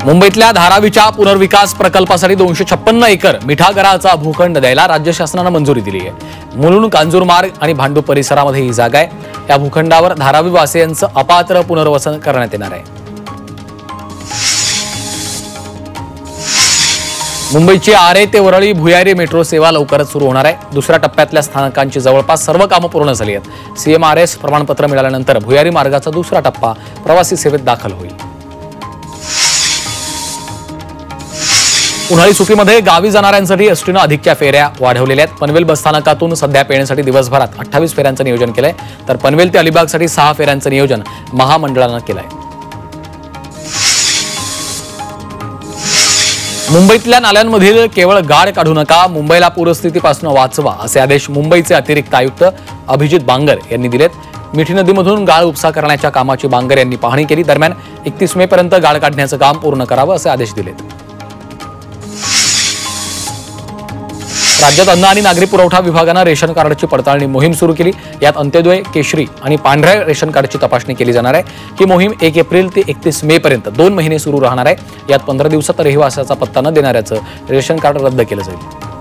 मुंबईतल्या धारावीच्या पुनर्विकास प्रकल्पासाठी 256 एकर मिठागराचा भूखंड द्यायला राज्य शासनाने मंजुरी दिली आहे। मुलुंड कांजूर मार्ग आणि भांडूप परिसरामध्ये ही जागा आहे। या भूखंडावर धारावी वासियांचं अपात्र पुनर्वसन करण्यात येणार आहे। मुंबईची आरे ते वरळी भुयारी मेट्रो सेवा लवकरच सुरू होणार आहे। दुसऱ्या टप्प्यातल्या स्थानकांची जवळपास सर्व कामं पूर्ण झाली आहेत। CMRS प्रमाणपत्र मिळाल्यानंतर भुयारी मार्गाचा दुसरा टप्पा प्रवासी सेवेत दाखल होईल। उन्हाळी सुट्टीमध्ये गावी जाणाऱ्यांसाठी एसटीनं अधिकच्या फेऱ्या वाढवलेल्या आहेत। पनवेल बसस्थानकातून सध्या पेरणीसाठी दिवसभरात 28 फेऱ्यांचं नियोजन केलंय, तर पनवेल ते अलिबागसाठी 6 फेऱ्यांचं नियोजन महामंडळानं केलंय। मुंबईतल्या नाल्यांमधील केवळ गाळ काढू नका, मुंबईला पूरस्थितीपासून वाचवा असे आदेश मुंबईचे अतिरिक्त आयुक्त अभिजित बांगर यांनी दिलेत। मिठी नदीमधून गाळ उपसा करण्याच्या कामाची बांगर यांनी पाहणी केली। दरम्यान 31 मे पर्यंत गाळ काढण्याचं काम पूर्ण करावं असे आदेश दिलेत। राज्यात अन्न आणि नागरी पुरवठा विभागानं रेशन कार्डची पडताळणी मोहीम सुरू केली। यात अंत्योदय, केशरी आणि पांढऱ्या रेशन कार्डची तपासणी केली जाणार आहे। ही मोहीम 1 एप्रिल ते 31 मे पर्यंत 2 महिने सुरू राहणार आहे। यात 15 दिवसात रहिवासाचा पत्ता न देणाऱ्याचं रेशन कार्ड रद्द केलं जाईल।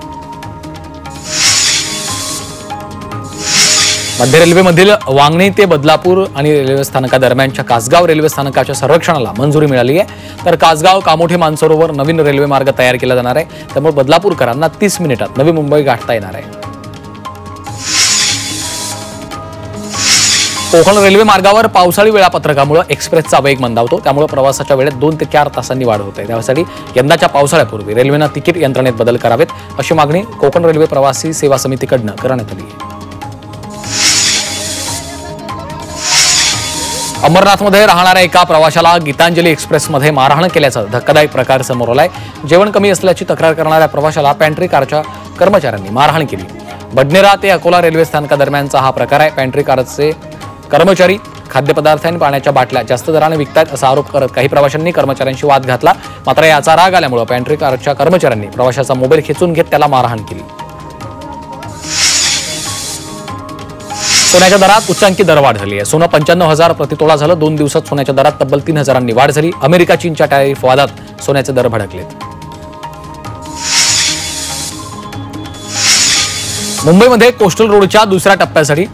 मध्य रेल्वेमधील वांगणी ते बदलापूर आणि रेल्वे स्थानकादरम्यानच्या कासगाव रेल्वे स्थानकाच्या सर्वेक्षणाला मंजुरी मिळाली आहे। तर कासगाव कामोठे मानसरोवर नवीन रेल्वे मार्ग तयार केला जाणार आहे। त्यामुळे बदलापूरकरांना 30 मिनिटात नवी मुंबई गाठता येणार आहे। कोकण रेल्वे मार्गावर पावसाळी वेळापत्रकामुळे एक्सप्रेसचा वेग मंदावतो, त्यामुळे प्रवासाच्या वेळेत 2 ते 4 तासांनी वाढ होते। त्यासाठी यंदाच्या पावसाळ्यापूर्वी रेल्वेनं तिकीट यंत्रणेत बदल करावेत अशी मागणी कोकण रेल्वे प्रवासी सेवा समितीकडून करण्यात आली आहे। अमरनाथमध्ये राहणाऱ्या एका प्रवाशाला गीतांजली एक्सप्रेसमध्ये मारहाण केल्याचा धक्कादायक प्रकार समोर आलाय। जेवण कमी असल्याची तक्रार करणाऱ्या प्रवाशाला पॅन्ट्री कारच्या कर्मचाऱ्यांनी मारहाण केली। बडनेरा ते अकोला रेल्वे स्थानकादरम्यानचा हा प्रकार आहे। पॅन्ट्री कारचे कर्मचारी खाद्यपदार्थ आणि पाण्याच्या बाटल्या जास्त दराने विकतात असा आरोप करत काही प्रवाशांनी कर्मचाऱ्यांशी वाद घातला। मात्र याचा राग आल्यामुळे पॅन्ट्री कारच्या कर्मचाऱ्यांनी प्रवाशाचा मोबाईल खेचून घेत त्याला मारहाण केली। सोन्याच्या दरात उच्चांकी दरवाढ झाली आहे। सोनं 95,000 प्रतितोळा झालं। 2 दिवसात सोन्याच्या दरात तब्बल 3,000 वाढ झाली। अमेरिका चीनच्या टॅरिफ वादात सोन्याचे दर भडकलेत। मुंबईमध्ये कोस्टल रोडच्या दुसऱ्या टप्प्यासाठी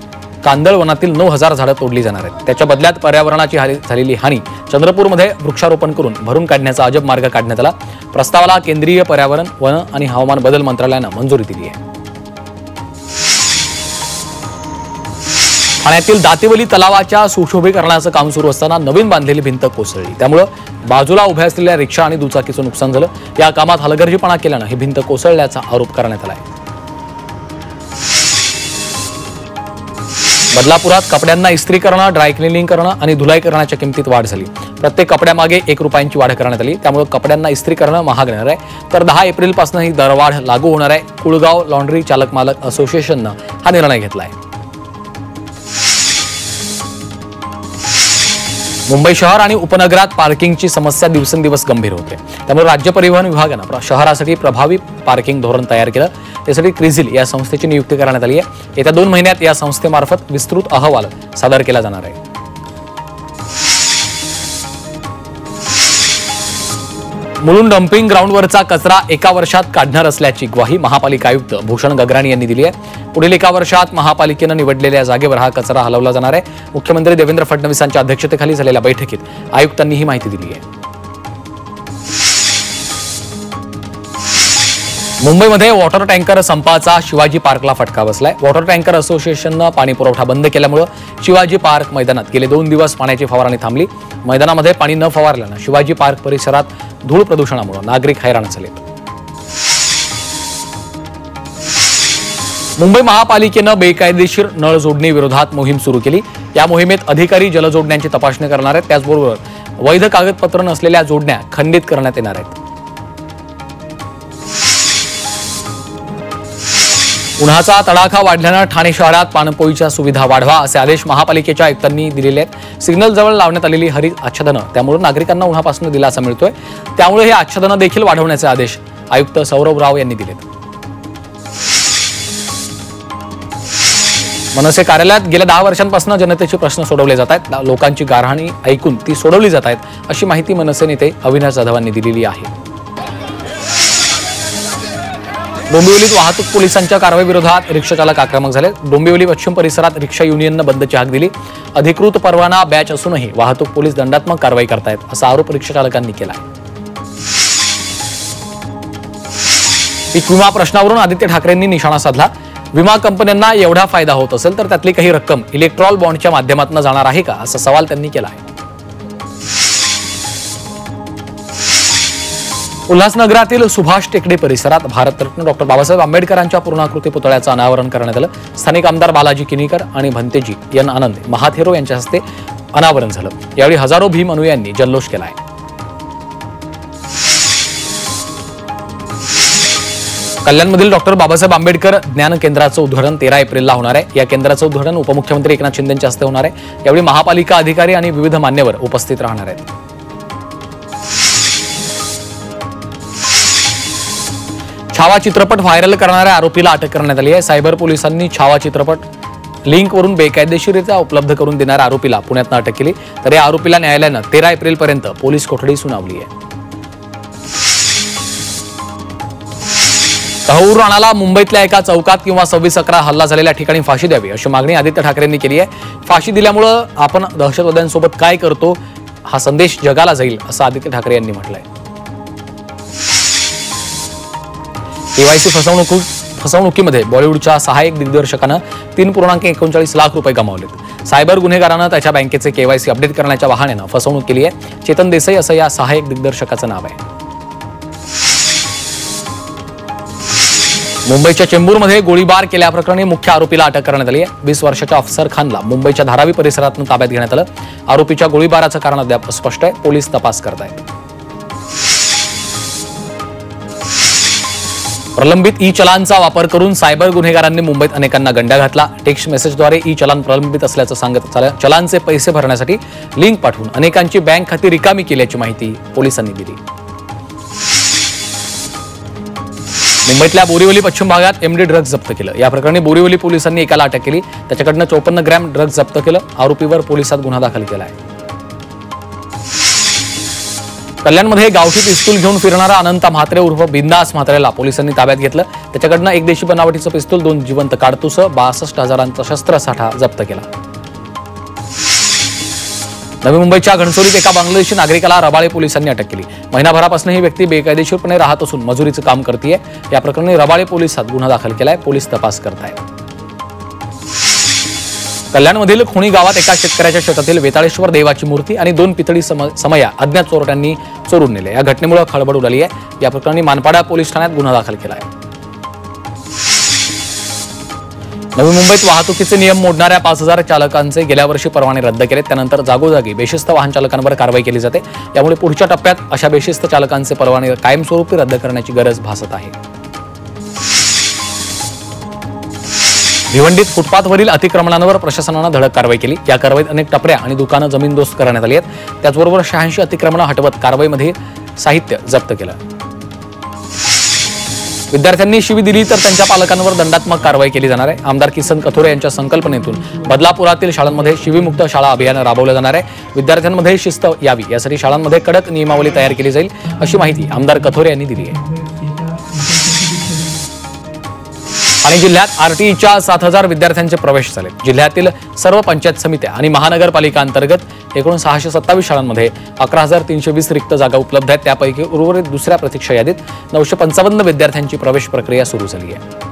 कांदळवनातील 9,000 झाडं तोडली जाणार आहेत। त्याच्या बदल्यात पर्यावरणाची झालेली हानी चंद्रपूरमध्ये वृक्षारोपण करून भरून काढण्याचा अजब मार्ग काढण्यात आला। प्रस्तावाला केंद्रीय पर्यावरण, वन आणि हवामान बदल मंत्रालयानं मंजुरी दिली आहे। ठाण्यातील दातिवली तलावाच्या सुशोभीकरणाचं काम सुरू असताना नवीन बांधलेली भिंत कोसळली। त्यामुळे बाजूला उभ्या असलेल्या रिक्षा आणि दुचाकीचं नुकसान झालं। या कामात हलगर्जीपणा केल्यानं ही भिंत कोसळल्याचा आरोप करण्यात आला आहे। बदलापुरात कपड्यांना इस्त्री करणं, ड्राय क्लिनिंग करणं आणि धुलाई करण्याच्या किमतीत वाढ झाली। प्रत्येक कपड्यामागे 1 रुपयांची वाढ करण्यात आली। त्यामुळे कपड्यांना इस्त्री करणं महाग होणार आहे। तर 10 एप्रिलपासून ही दरवाढ लागू होणार आहे। कुळगाव लॉन्ड्री चालक मालक असोसिएशननं हा निर्णय घेतला आहे। मुंबई शहर आणि उपनगरात पार्किंगची समस्या दिवसेंदिवस गंभीर होते। त्यामुळे राज्य परिवहन विभागानं शहरासाठी प्रभावी पार्किंग धोरण तयार केलं। त्यासाठी क्रिझिल या संस्थेची नियुक्ती करण्यात आली आहे। येत्या 2 महिन्यात या संस्थेमार्फत विस्तृत अहवाल सादर केला जाणार आहे। मुलुंड डम्पिंग ग्राउंडवरचा कचरा 1 वर्षात काढणार असल्याची ग्वाही महापालिका आयुक्त भूषण गगराणी यांनी दिली आहे। पुढील 1 वर्षात महापालिकेनं निवडलेल्या जागेवर हा कचरा हलवला जाणार आहे। मुख्यमंत्री देवेंद्र फडणवीसांच्या अध्यक्षतेखाली झालेल्या बैठकीत आयुक्तांनी ही माहिती दिली आहे। मुंबईमध्ये वॉटर टँकर संपाचा शिवाजी पार्कला फटका बसलाय। वॉटर टँकर असोसिएशननं पाणी पुरवठा बंद केल्यामुळे शिवाजी पार्क मैदानात गेले 2 दिवस पाण्याची फवारणी थांबली। मैदानामध्ये पाणी न फवारल्यानं शिवाजी पार्क परिसरात धूळ प्रदूषणामुळे नागरिक हैराण झाले। मुंबई महापालिकेनं बेकायदेशीर नळ जोडणी विरोधात मोहीम सुरू केली। या मोहिमेत अधिकारी जलजोडण्यांची तपासणी करणार आहेत। त्याचबरोबर वैध कागदपत्र नसलेल्या जोडण्या खंडित करण्यात येणार आहेत। उन्हाचा तडाखा वाढल्यानं ठाणे शहरात पाणपोईच्या सुविधा वाढवा असे आदेश महापालिकेच्या आयुक्तांनी दिलेले आहेत। सिग्नल जवळ लावण्यात आलेली हरित आच्छादनं त्यामुळे नागरिकांना उन्हापासून दिलासा मिळतोय। त्यामुळे हे आच्छादनं देखील वाढवण्याचे आदेश आयुक्त सौरभ राव यांनी दिलेत। मनसे कार्यालयात गेल्या 10 वर्षांपासून जनतेचे प्रश्न सोडवले जात आहेत. लोकांची गाऱ्हाणी ऐकून ती सोडवली जात आहेत, अशी माहिती मनसे नेते अविनाश जाधवांनी दिलेली आहे. डोंबिवलीत वाहतूक पोलिसांच्या कारवाईविरोधात रिक्षा चालक आक्रमक झाले. डोंबिवली पश्चिम परिसरात रिक्षा युनियननं बंदची हाक दिली. अधिकृत परवाना बॅच असूनही वाहतूक पोलीस दंडात्मक कारवाई करतायत, असा आरोप रिक्षा चालकांनी केला आहे. पीक विमा प्रश्नावरून आदित्य ठाकरेंनी निशाणा साधला. विमा कंपन्यांना एवढा फायदा होत असेल तर त्यातली काही रक्कम इलेक्ट्रॉल बॉन्डच्या माध्यमातून जाणार आहे का, असा सवाल त्यांनी केला आहे. उल्हासनगरातील सुभाष टेकडे परिसरात भारतरत्न डॉक्टर बाबासाहेब आंबेडकरांच्या पूर्णाकृती पुतळ्याचं अनावरण करण्यात आलं. स्थानिक आमदार बालाजी किनीकर आणि भंतेजी एन आनंद महाथेरो यांच्या हस्ते अनावरण झालं. यावेळी हजारो भीम अनुयायांनी जल्लोष केला आहे. कल्याणमधील डॉक्टर बाबासाहेब आंबेडकर ज्ञान केंद्राचं उद्घाटन 13 एप्रिलला होणार आहे. या केंद्राचं उद्घाटन उपमुख्यमंत्री एकनाथ शिंदेंच्या हस्ते होणार आहे. यावेळी महापालिका अधिकारी आणि विविध मान्यवर उपस्थित राहणार आहेत. छावा चित्रपट व्हायरल करणाऱ्या आरोपीला अटक करण्यात आली आहे. सायबर पोलिसांनी छावा चित्रपट लिंकवरून बेकायदेशीररित्या उपलब्ध करून देणाऱ्या आरोपीला पुण्यात अटक केली. तर या आरोपीला न्यायालयानं 13 एप्रिलपर्यंत पोलीस कोठडी सुनावली आहे. तहूर राणाला मुंबईतल्या एका चौकात किंवा 26/11 हल्ला झालेल्या ठिकाणी फाशी द्यावी, अशी मागणी आदित्य ठाकरेंनी केली आहे. फाशी दिल्यामुळे आपण दहशतवाद्यांसोबत काय करतो हा संदेश जगाला जाईल, असं आदित्य ठाकरे यांनी म्हटलंय. केवायसी फसवणुकीमध्ये बॉलिवूडच्या सहाय्यक दिग्दर्शकानं 3.39 लाख रुपये गमावलेत. सायबर गुन्हेगारानं त्याच्या बँकेचे केवायसी अपडेट करण्याच्या बहाण्यानं फसवणूक केली आहे. चेतन देसाई असं या सहाय्यक दिग्दर्शकाचं नाव आहे. मुंबईच्या चेंबूरमध्ये गोळीबार केल्याप्रकरणी मुख्य आरोपीला अटक करण्यात आली आहे. 20 वर्षाच्या अफसर खानला मुंबईच्या धारावी परिसरातून ताब्यात घेण्यात आलं. आरोपीच्या गोळीबाराचं कारण अद्याप अस्पष्ट आहे. पोलीस तपास करत आहेत. प्रलंबित ई चलानचा वापर करून सायबर गुन्हेगारांनी मुंबईत अनेकांना गंडा घातला. टेक्स्ट मेसेजद्वारे ई चलान प्रलंबित असल्याचं सांगत चलानचे पैसे भरण्यासाठी लिंक पाठवून अनेकांची बँक खाती रिकामी केल्याची माहिती पोलिसांनी दिली. मुंबईतल्या बोरिवली पश्चिम भागात एमडी ड्रग्ज जप्त केलं. या प्रकरणी बोरिवली पोलिसांनी एकाला अटक केली. त्याच्याकडनं 54 ग्रॅम ड्रग्ज जप्त केलं. आरोपीवर पोलिसात गुन्हा दाखल केला आहे. कल्याणमध्ये गावठी पिस्तूल घेऊन फिरणारा अनंत म्हात्रे उर्फ बिंदास म्हात्रेला पोलिसांनी ताब्यात घेतलं. त्याच्याकडनं एक देशी बनावटीचं पिस्तूल, 2 जिवंत काडतुसं, 62,000चा शस्त्रसाठा जप्त केला. नवी मुंबईच्या घणसोलीत एका बांगलादेशी नागरिकाला रबाळे पोलिसांनी अटक केली. महिनाभरापासून ही व्यक्ती बेकायदेशीरपणे राहत असून मजुरीचं काम करतेय. या प्रकरणी रबाळे पोलिसात गुन्हा दाखल केलाय. पोलीस तपास करतायत. कल्याणमधील खुणी गावात एका शेतकऱ्याच्या शेतातील वेताळेश्वर देवाची मूर्ती आणि 2 पितळी समया अज्ञात चोरट्यांनी चोरून नेले. या घटनेमुळे खळबळ उडाली आहे. या प्रकरणी मानपाडा पोलीस ठाण्यात गुन्हा दाखल केला आहे. नवी मुंबईत वाहतुकीचे नियम मोडणाऱ्या 5,000 चालकांचे गेल्या वर्षी परवाने रद्द केले. त्यानंतर जागोजागी बेशिस्त वाहन चालकांवर कारवाई केली जाते. यामुळे पुढच्या टप्प्यात अशा बेशिस्त चालकांचे परवाने कायमस्वरूपी रद्द करण्याची गरज भासत आहे. भिवंडीत फुटपाथवरील अतिक्रमणांवर प्रशासनानं धडक कारवाई केली. या कारवाईत अनेक टपऱ्या आणि दुकानं जमीनदोस्त करण्यात आली आहेत. त्याचबरोबर 86 अतिक्रमणं हटवत कारवाईमध्ये साहित्य जप्त केलं. विद्यार्थ्यांनी शिवी दिली तर त्यांच्या पालकांवर दंडात्मक कारवाई केली जाणार आहे. आमदार किसन कथोरे यांच्या संकल्पनेतून बदलापुरातील शाळांमध्ये शिवीमुक्त शाळा अभियान राबवलं जाणार आहे. विद्यार्थ्यांमध्ये शिस्त यावी यासाठी शाळांमध्ये कडक नियमावली तयार केली जाईल, अशी माहिती आमदार कथोरे यांनी दिली आहे. आणि जिल्ह्यात आरटीईच्या 7,000 विद्यार्थ्यांचे प्रवेश झाले. जिल्ह्यातील सर्व पंचायत समित्या आणि महानगरपालिका अंतर्गत एकूण 627 शाळांमध्ये 11,320 रिक्त जागा उपलब्ध आहेत. त्यापैकी उर्वरित दुसऱ्या प्रतीक्षा यादीत 955 विद्यार्थ्यांची प्रवेश प्रक्रिया सुरू झाली आहे.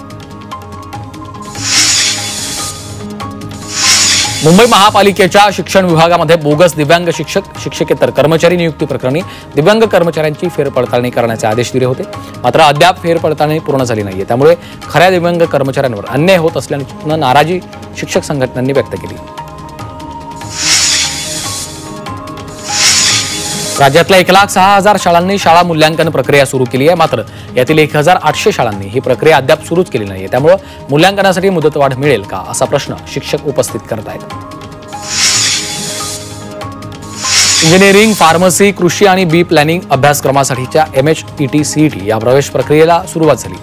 मुंबई महापालिकेच्या शिक्षण विभागामध्ये बोगस दिव्यांग शिक्षक शिक्षकेतर कर्मचारी नियुक्ती प्रकरणी दिव्यांग कर्मचाऱ्यांची फेरपडताळणी करण्याचे आदेश दिले होते. मात्र अद्याप फेरपडताळणी पूर्ण झाली नाहीये. त्यामुळे खऱ्या दिव्यांग कर्मचाऱ्यांवर अन्याय होत असल्याने नाराजी शिक्षक संघटनांनी व्यक्त केली. राज्यातल्या 1,06,000 शाळांनी शाळा मूल्यांकन प्रक्रिया सुरू केली आहे. मात्र यातील 1,800 शाळांनी ही प्रक्रिया अद्याप सुरूच केली नाहीये. त्यामुळे मूल्यांकनासाठी मुदतवाढ मिळेल का, असा प्रश्न शिक्षक उपस्थित करत आहेत. इंजिनिअरिंग, फार्मसी, कृषी आणि बी प्लॅनिंग अभ्यासक्रमासाठीच्या MHET CET या प्रवेश प्रक्रियेला सुरुवात झाली.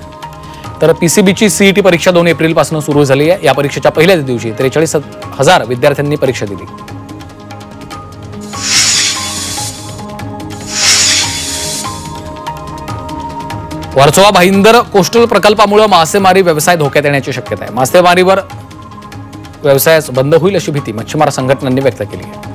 तर पीसीबीची सीईटी परीक्षा 2 एप्रिलपासून सुरू झाली आहे। या परीक्षेच्या पहिल्याच दिवशी 43,000 विद्यार्थ्यांनी परीक्षा दिली। वर्सोवा भाईंदर कोस्टल प्रकल्पामुळे मासेमारी व्यवसाय धोक्यात येण्याची शक्यता आहे। मासेमारीवर व्यवसायास बंद होईल अशी भीती मच्छीमार संघटनांनी व्यक्त केली आहे।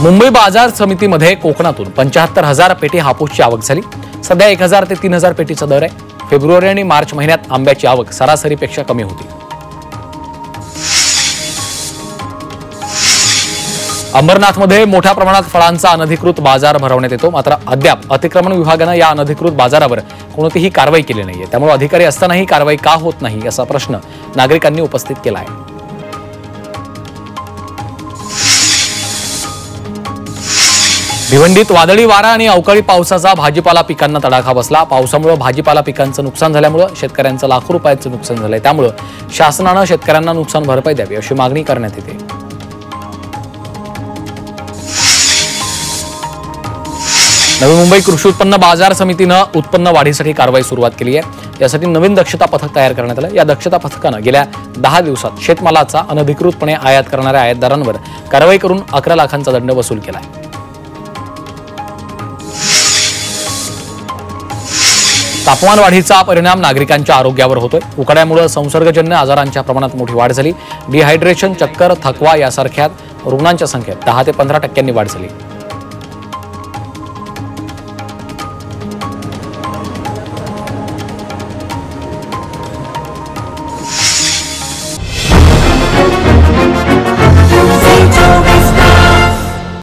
मुंबई बाजार समितीमध्ये कोकणातून 75,000 पेटी हापूसची आवक झाली। सध्या 1,000 ते 3,000 पेटीचा दर आहे। फेब्रुवारी आणि मार्च महिन्यात आंब्याची आवक सरासरीपेक्षा कमी होती। अंबरनाथमध्ये मोठ्या प्रमाणात फळांचा अनधिकृत बाजार भरवण्यात येतो, मात्र अद्याप अतिक्रमण विभागानं या अनधिकृत बाजारावर कोणतीही कारवाई केली नाहीये। त्यामुळे अधिकारी असतानाही कारवाई का होत नाही असा प्रश्न नागरिकांनी उपस्थित केला आहे। भिवंडीत वादळी वारा आणि अवकाळी पावसाचा भाजीपाला पिकांना तडाखा बसला। पावसामुळे भाजीपाला पिकांचं नुकसान झाल्यामुळे शेतकऱ्यांचं लाखो रुपयांचं नुकसान झालंय। त्यामुळे शासनानं शेतकऱ्यांना नुकसान भरपाई द्यावी अशी मागणी करण्यात येते। नवी मुंबई कृषी उत्पन्न बाजार समितीनं उत्पन्न वाढीसाठी कारवाई सुरुवात केली आहे। यासाठी नवीन दक्षता पथक तयार करण्यात आलं। या दक्षता पथकानं गेल्या 10 दिवसात शेतमालाचा अनधिकृतपणे आयात करणाऱ्या आयातदारांवर कारवाई करून 11 लाखांचा दंड वसूल केलाय। तापमान वाढीचा परिणाम नागरिकांच्या आरोग्यावर होतोय। उकाड्यामुळे संसर्गजन्य आजारांच्या प्रमाणात मोठी वाढ झाली। डिहायड्रेशन, चक्कर, थकवा यासारख्या रुग्णांच्या संख्येत 10 ते 15% वाढ झाली।